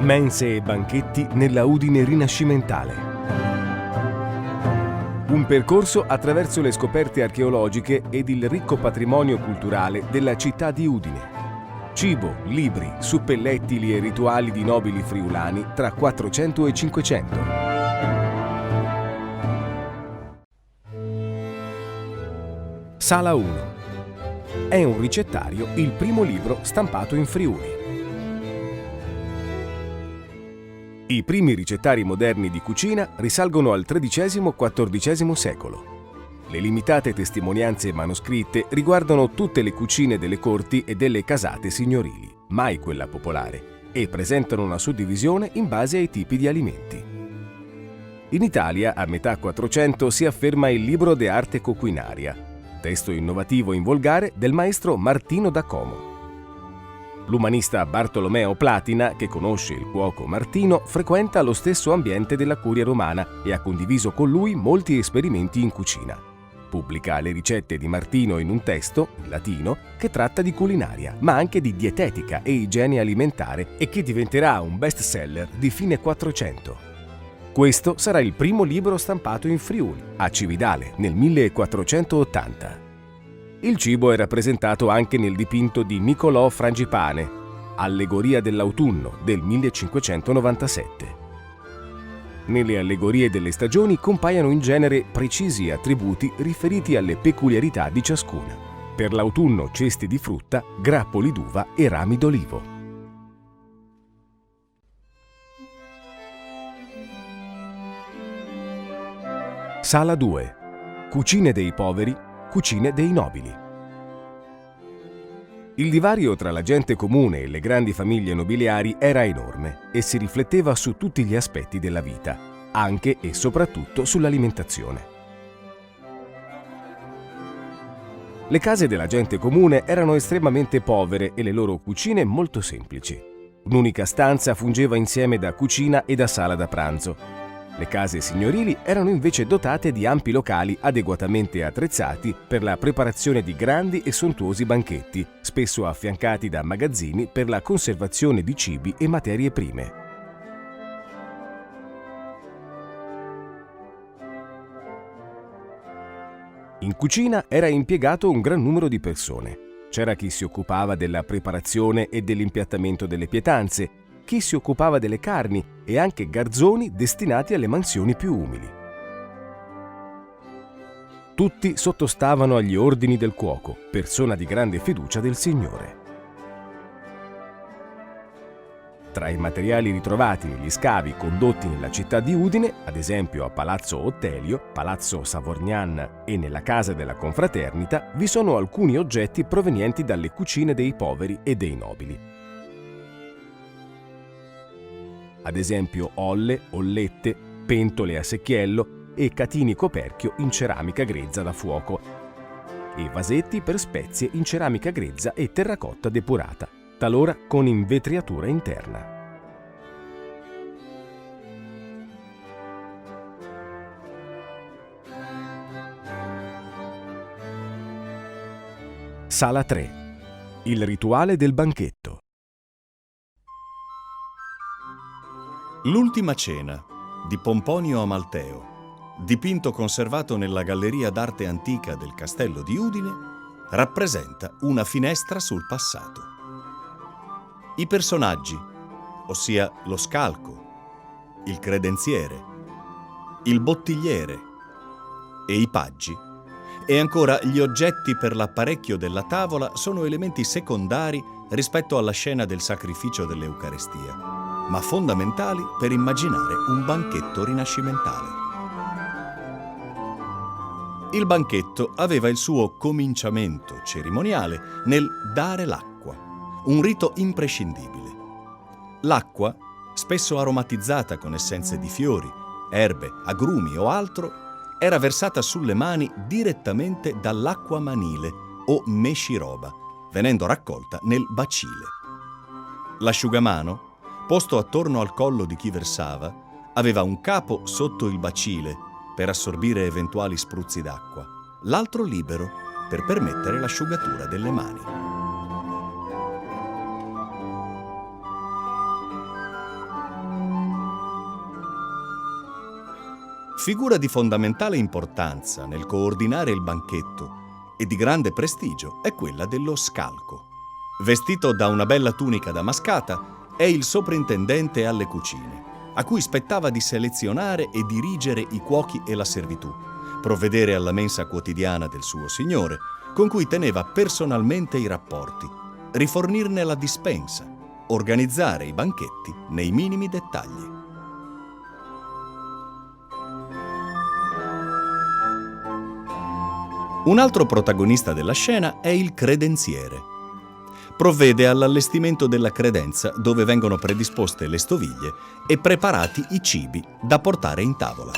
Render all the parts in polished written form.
Mense e banchetti nella Udine rinascimentale. Un percorso attraverso le scoperte archeologiche ed il ricco patrimonio culturale della città di Udine. Cibo, libri, suppellettili e rituali di nobili friulani tra 400 e 500. Sala 1. È un ricettario, il primo libro stampato in Friuli. I primi ricettari moderni di cucina risalgono al XIII-XIV secolo. Le limitate testimonianze manoscritte riguardano tutte le cucine delle corti e delle casate signorili, mai quella popolare, e presentano una suddivisione in base ai tipi di alimenti. In Italia, a metà 400, si afferma il Libro de Arte Coquinaria, testo innovativo in volgare del maestro Martino da Como. L'umanista Bartolomeo Platina, che conosce il cuoco Martino, frequenta lo stesso ambiente della curia romana e ha condiviso con lui molti esperimenti in cucina. Pubblica le ricette di Martino in un testo, in latino, che tratta di culinaria, ma anche di dietetica e igiene alimentare e che diventerà un best-seller di fine 400. Questo sarà il primo libro stampato in Friuli, a Cividale, nel 1480. Il cibo è rappresentato anche nel dipinto di Niccolò Frangipane, Allegoria dell'autunno, del 1597. Nelle allegorie delle stagioni compaiono in genere precisi attributi riferiti alle peculiarità di ciascuna. Per l'autunno cesti di frutta, grappoli d'uva e rami d'olivo. Sala 2. Cucine dei poveri, cucine dei nobili. Il divario tra la gente comune e le grandi famiglie nobiliari era enorme e si rifletteva su tutti gli aspetti della vita, anche e soprattutto sull'alimentazione. Le case della gente comune erano estremamente povere e le loro cucine molto semplici. Un'unica stanza fungeva insieme da cucina e da sala da pranzo. Le case signorili erano invece dotate di ampi locali adeguatamente attrezzati per la preparazione di grandi e sontuosi banchetti, spesso affiancati da magazzini per la conservazione di cibi e materie prime. In cucina era impiegato un gran numero di persone. C'era chi si occupava della preparazione e dell'impiattamento delle pietanze, chi si occupava delle carni e anche garzoni destinati alle mansioni più umili. Tutti sottostavano agli ordini del cuoco, persona di grande fiducia del Signore. Tra i materiali ritrovati negli scavi condotti nella città di Udine, ad esempio a Palazzo Ottelio, Palazzo Savorgnan e nella Casa della Confraternita, vi sono alcuni oggetti provenienti dalle cucine dei poveri e dei nobili. Ad esempio olle, ollette, pentole a secchiello e catini coperchio in ceramica grezza da fuoco e vasetti per spezie in ceramica grezza e terracotta depurata, talora con invetriatura interna. Sala 3. Il rituale del banchetto. L'ultima cena di Pomponio Amalteo, dipinto conservato nella Galleria d'Arte Antica del Castello di Udine, rappresenta una finestra sul passato. I personaggi, ossia lo scalco, il credenziere, il bottigliere e i paggi, e ancora gli oggetti per l'apparecchio della tavola sono elementi secondari rispetto alla scena del sacrificio dell'Eucarestia, ma fondamentali per immaginare un banchetto rinascimentale. Il banchetto aveva il suo cominciamento cerimoniale nel dare l'acqua, un rito imprescindibile. L'acqua, spesso aromatizzata con essenze di fiori, erbe, agrumi o altro, era versata sulle mani direttamente dall'acqua manile o mesciroba, venendo raccolta nel bacile. L'asciugamano, posto attorno al collo di chi versava, aveva un capo sotto il bacile per assorbire eventuali spruzzi d'acqua, l'altro libero per permettere l'asciugatura delle mani. Figura di fondamentale importanza nel coordinare il banchetto e di grande prestigio è quella dello scalco. Vestito da una bella tunica damascata, è il soprintendente alle cucine, a cui spettava di selezionare e dirigere i cuochi e la servitù, provvedere alla mensa quotidiana del suo signore, con cui teneva personalmente i rapporti, rifornirne la dispensa, organizzare i banchetti nei minimi dettagli. Un altro protagonista della scena è il credenziere. Provvede all'allestimento della credenza, dove vengono predisposte le stoviglie e preparati i cibi da portare in tavola.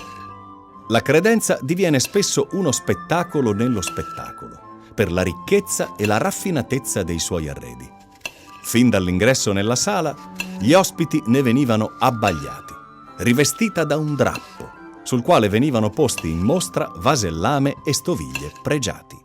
La credenza diviene spesso uno spettacolo nello spettacolo, per la ricchezza e la raffinatezza dei suoi arredi. Fin dall'ingresso nella sala, gli ospiti ne venivano abbagliati, rivestita da un drappo, sul quale venivano posti in mostra vasellame e stoviglie pregiati.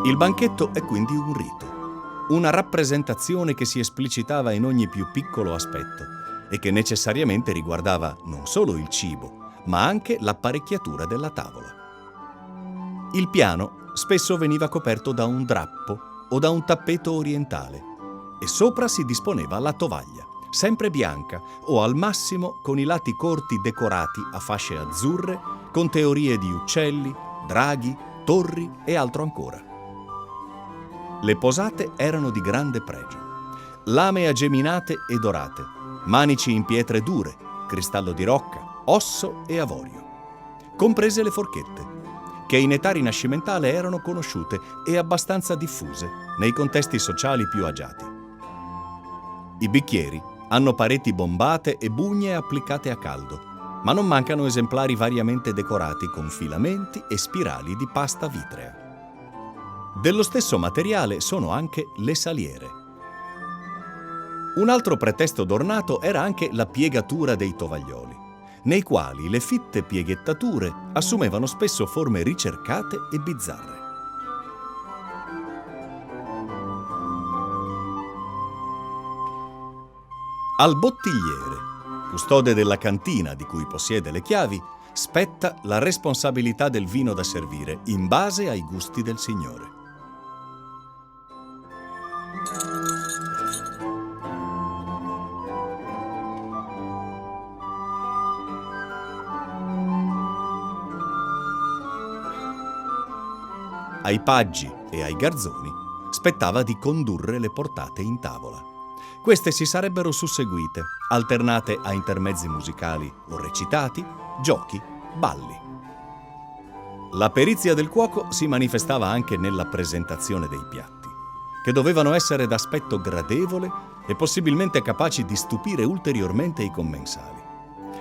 Il banchetto è quindi un rito, una rappresentazione che si esplicitava in ogni più piccolo aspetto e che necessariamente riguardava non solo il cibo, ma anche l'apparecchiatura della tavola. Il piano spesso veniva coperto da un drappo o da un tappeto orientale e sopra si disponeva la tovaglia, sempre bianca o al massimo con i lati corti decorati a fasce azzurre con teorie di uccelli, draghi, torri e altro ancora. Le posate erano di grande pregio. Lame ageminate e dorate, manici in pietre dure, cristallo di rocca, osso e avorio, comprese le forchette, che in età rinascimentale erano conosciute e abbastanza diffuse nei contesti sociali più agiati. I bicchieri hanno pareti bombate e bugne applicate a caldo, ma non mancano esemplari variamente decorati con filamenti e spirali di pasta vitrea. Dello stesso materiale sono anche le saliere. Un altro pretesto d'ornato era anche la piegatura dei tovaglioli, nei quali le fitte pieghettature assumevano spesso forme ricercate e bizzarre. Al bottigliere, custode della cantina di cui possiede le chiavi, spetta la responsabilità del vino da servire in base ai gusti del signore. Ai paggi e ai garzoni spettava di condurre le portate in tavola. Queste si sarebbero susseguite, alternate a intermezzi musicali o recitati, giochi, balli. La perizia del cuoco si manifestava anche nella presentazione dei piatti, che dovevano essere d'aspetto gradevole e possibilmente capaci di stupire ulteriormente i commensali.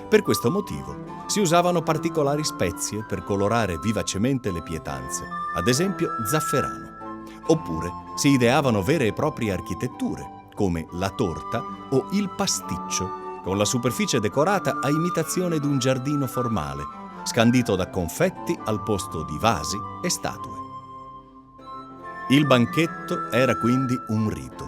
Per questo motivo si usavano particolari spezie per colorare vivacemente le pietanze, ad esempio zafferano, oppure si ideavano vere e proprie architetture, come la torta o il pasticcio, con la superficie decorata a imitazione di un giardino formale, scandito da confetti al posto di vasi e statue. Il banchetto era quindi un rito,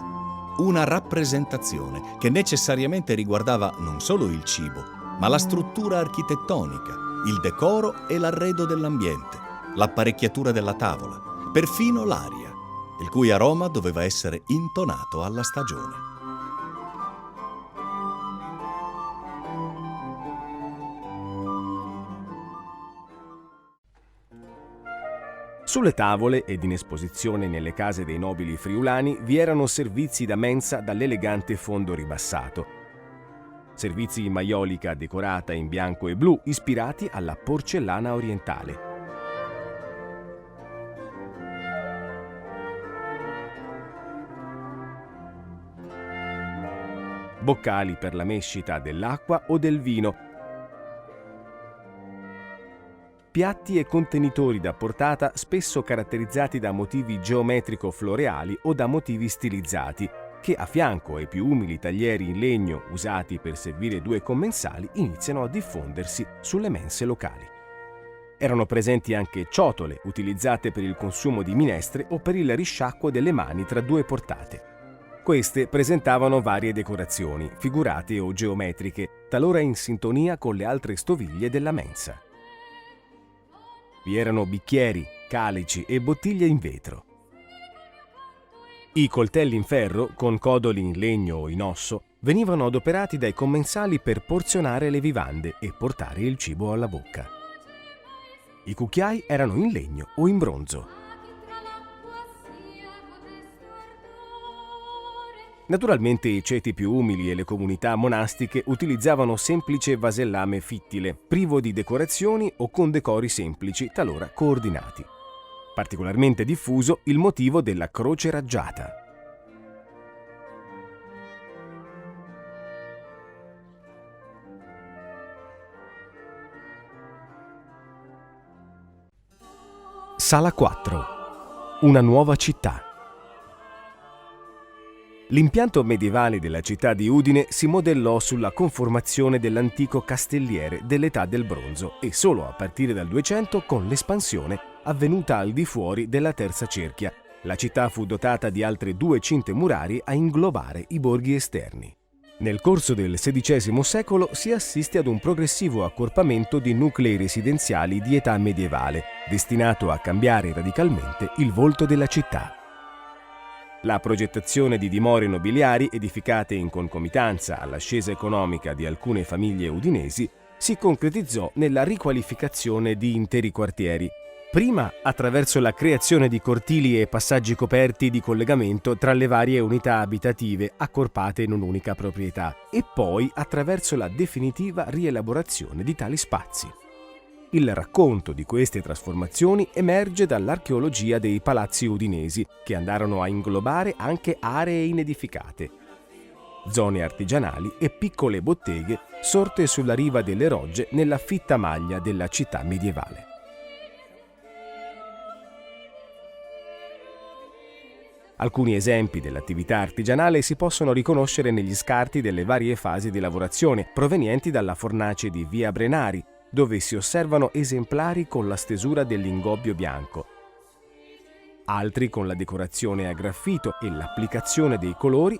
una rappresentazione che necessariamente riguardava non solo il cibo, ma la struttura architettonica, il decoro e l'arredo dell'ambiente, l'apparecchiatura della tavola, perfino l'aria, il cui aroma doveva essere intonato alla stagione. Sulle tavole ed in esposizione nelle case dei nobili friulani vi erano servizi da mensa dall'elegante fondo ribassato, servizi in maiolica decorata in bianco e blu ispirati alla porcellana orientale. Boccali per la mescita dell'acqua o del vino, piatti e contenitori da portata spesso caratterizzati da motivi geometrico-floreali o da motivi stilizzati, che a fianco ai più umili taglieri in legno usati per servire due commensali iniziano a diffondersi sulle mense locali. Erano presenti anche ciotole utilizzate per il consumo di minestre o per il risciacquo delle mani tra due portate. Queste presentavano varie decorazioni, figurate o geometriche, talora in sintonia con le altre stoviglie della mensa. Vi erano bicchieri, calici e bottiglie in vetro. I coltelli in ferro, con codoli in legno o in osso, venivano adoperati dai commensali per porzionare le vivande e portare il cibo alla bocca. I cucchiai erano in legno o in bronzo. Naturalmente i ceti più umili e le comunità monastiche utilizzavano semplice vasellame fittile, privo di decorazioni o con decori semplici, talora coordinati. Particolarmente diffuso il motivo della croce raggiata. Sala 4. Una nuova città. L'impianto medievale della città di Udine si modellò sulla conformazione dell'antico castelliere dell'età del bronzo e solo a partire dal 200 con l'espansione avvenuta al di fuori della terza cerchia. La città fu dotata di altre 2 cinte murarie a inglobare i borghi esterni. Nel corso del XVI secolo si assiste ad un progressivo accorpamento di nuclei residenziali di età medievale, destinato a cambiare radicalmente il volto della città. La progettazione di dimore nobiliari edificate in concomitanza all'ascesa economica di alcune famiglie udinesi si concretizzò nella riqualificazione di interi quartieri, prima attraverso la creazione di cortili e passaggi coperti di collegamento tra le varie unità abitative accorpate in un'unica proprietà e poi attraverso la definitiva rielaborazione di tali spazi. Il racconto di queste trasformazioni emerge dall'archeologia dei palazzi udinesi, che andarono a inglobare anche aree inedificate, zone artigianali e piccole botteghe sorte sulla riva delle rogge nella fitta maglia della città medievale. Alcuni esempi dell'attività artigianale si possono riconoscere negli scarti delle varie fasi di lavorazione provenienti dalla fornace di Via Brenari, dove si osservano esemplari con la stesura dell'ingobbio bianco, altri con la decorazione a graffito e l'applicazione dei colori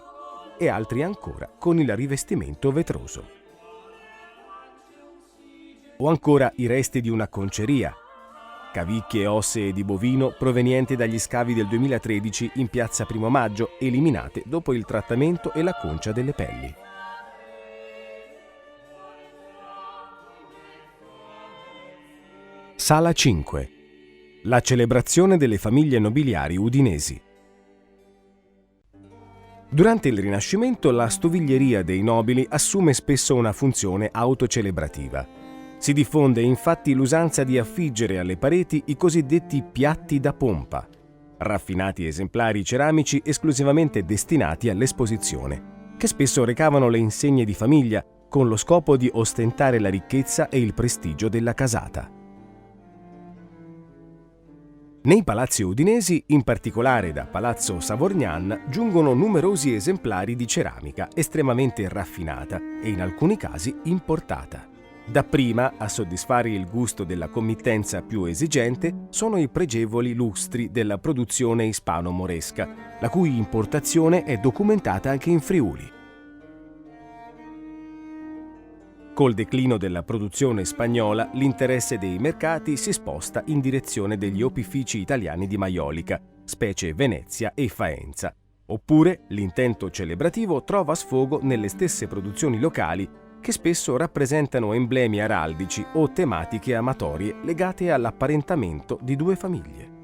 e altri ancora con il rivestimento vetroso. O ancora i resti di una conceria, cavicchie ossee di bovino provenienti dagli scavi del 2013 in piazza Primo Maggio, eliminate dopo il trattamento e la concia delle pelli. Sala 5. La celebrazione delle famiglie nobiliari udinesi. Durante il Rinascimento la stoviglieria dei nobili assume spesso una funzione autocelebrativa. Si diffonde infatti l'usanza di affiggere alle pareti i cosiddetti piatti da pompa, raffinati esemplari ceramici esclusivamente destinati all'esposizione, che spesso recavano le insegne di famiglia con lo scopo di ostentare la ricchezza e il prestigio della casata. Nei palazzi udinesi, in particolare da Palazzo Savorgnan, giungono numerosi esemplari di ceramica estremamente raffinata e in alcuni casi importata. Dapprima, a soddisfare il gusto della committenza più esigente, sono i pregevoli lustri della produzione ispano-moresca, la cui importazione è documentata anche in Friuli. Col declino della produzione spagnola, l'interesse dei mercati si sposta in direzione degli opifici italiani di maiolica, specie Venezia e Faenza. Oppure l'intento celebrativo trova sfogo nelle stesse produzioni locali che spesso rappresentano emblemi araldici o tematiche amatorie legate all'apparentamento di 2 famiglie.